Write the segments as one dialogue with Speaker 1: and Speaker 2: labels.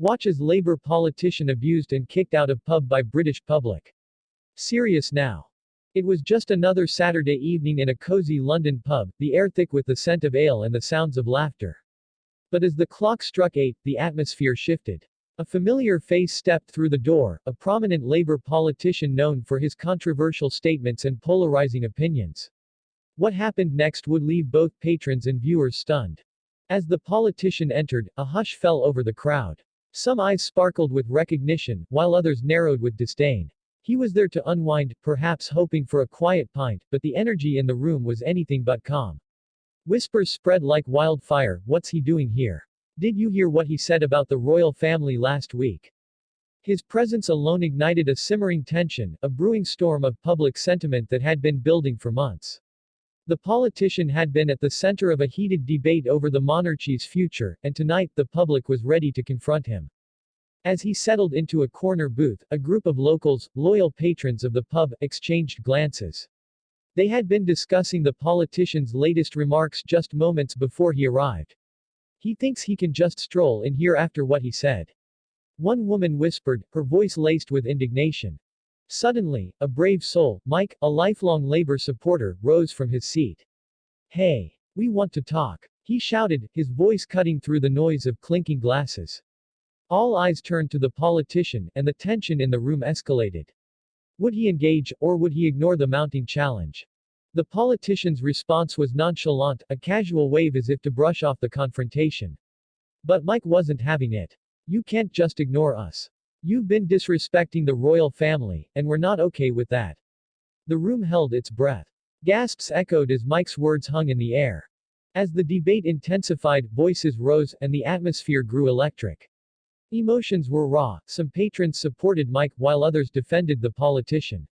Speaker 1: Watch as Labour politician abused and kicked out of pub by British public. Serious now. It was just another Saturday evening in a cozy London pub, the air thick with the scent of ale and the sounds of laughter. But as the clock struck 8, the atmosphere shifted. A familiar face stepped through the door, a prominent Labour politician known for his controversial statements and polarizing opinions. What happened next would leave both patrons and viewers stunned. As the politician entered, a hush fell over the crowd. Some eyes sparkled with recognition, while others narrowed with disdain. He was there to unwind, perhaps hoping for a quiet pint, but the energy in the room was anything but calm. Whispers spread like wildfire. What's he doing here? Did you hear what he said about the royal family last week? His presence alone ignited a simmering tension, a brewing storm of public sentiment that had been building for months. The politician had been at the center of a heated debate over the monarchy's future, and tonight the public was ready to confront him. As he settled into a corner booth, a group of locals, loyal patrons of the pub, exchanged glances. They had been discussing the politician's latest remarks just moments before he arrived. He thinks he can just stroll in here after what he said. One woman whispered, her voice laced with indignation. Suddenly, a brave soul, Mike, a lifelong Labour supporter, rose from his seat. Hey! We want to talk. He shouted, his voice cutting through the noise of clinking glasses. All eyes turned to the politician, and the tension in the room escalated. Would he engage, or would he ignore the mounting challenge? The politician's response was nonchalant, a casual wave as if to brush off the confrontation. But Mike wasn't having it. You can't just ignore us. You've been disrespecting the royal family, and we're not okay with that. The room held its breath. Gasps echoed as Mike's words hung in the air. As the debate intensified, voices rose, and the atmosphere grew electric. Emotions were raw. Some patrons supported Mike, while others defended the politician.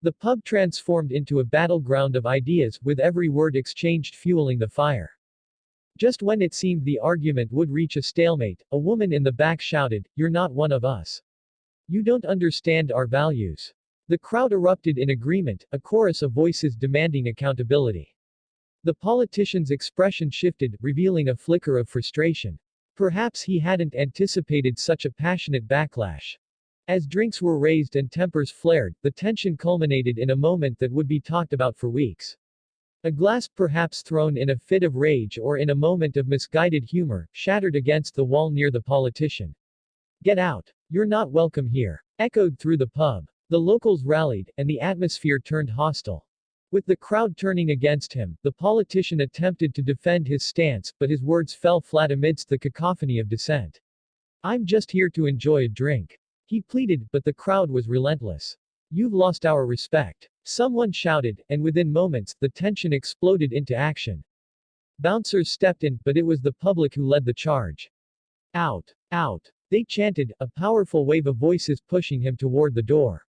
Speaker 1: The pub transformed into a battleground of ideas, with every word exchanged fueling the fire. Just when it seemed the argument would reach a stalemate, a woman in the back shouted, "You're not one of us. You don't understand our values." The crowd erupted in agreement, a chorus of voices demanding accountability. The politician's expression shifted, revealing a flicker of frustration. Perhaps he hadn't anticipated such a passionate backlash. As drinks were raised and tempers flared, the tension culminated in a moment that would be talked about for weeks. A glass, perhaps thrown in a fit of rage or in a moment of misguided humor, shattered against the wall near the politician. "Get out! You're not welcome here!" echoed through the pub. The locals rallied, and the atmosphere turned hostile. With the crowd turning against him, the politician attempted to defend his stance, but his words fell flat amidst the cacophony of dissent. "I'm just here to enjoy a drink," he pleaded, but the crowd was relentless. "You've lost our respect," someone shouted, and within moments, the tension exploded into action. Bouncers stepped in, but it was the public who led the charge. "Out! Out!" they chanted, a powerful wave of voices pushing him toward the door.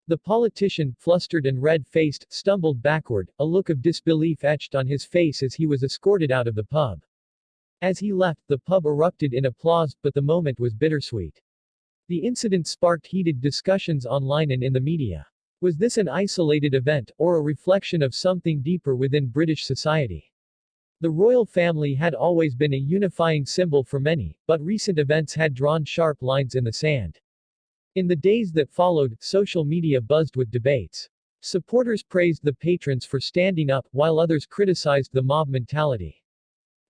Speaker 1: The politician, flustered and red-faced, stumbled backward, a look of disbelief etched on his face as he was escorted out of the pub. As he left, the pub erupted in applause, but the moment was bittersweet. The incident sparked heated discussions online and in the media. Was this an isolated event, or a reflection of something deeper within British society? The royal family had always been a unifying symbol for many, but recent events had drawn sharp lines in the sand. In the days that followed, social media buzzed with debates. Supporters praised the patrons for standing up, while others criticized the mob mentality.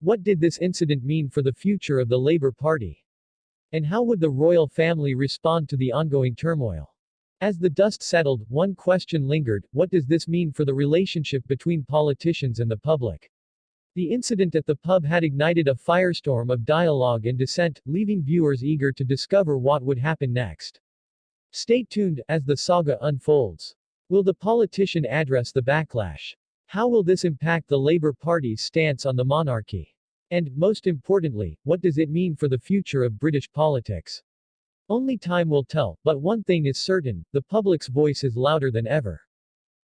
Speaker 1: What did this incident mean for the future of the Labour Party? And how would the royal family respond to the ongoing turmoil? As the dust settled, one question lingered: what does this mean for the relationship between politicians and the public? The incident at the pub had ignited a firestorm of dialogue and dissent, leaving viewers eager to discover what would happen next. Stay tuned as the saga unfolds. Will the politician address the backlash? How will this impact the Labour Party's stance on the monarchy? And, most importantly, what does it mean for the future of British politics? Only time will tell, but one thing is certain: the public's voice is louder than ever.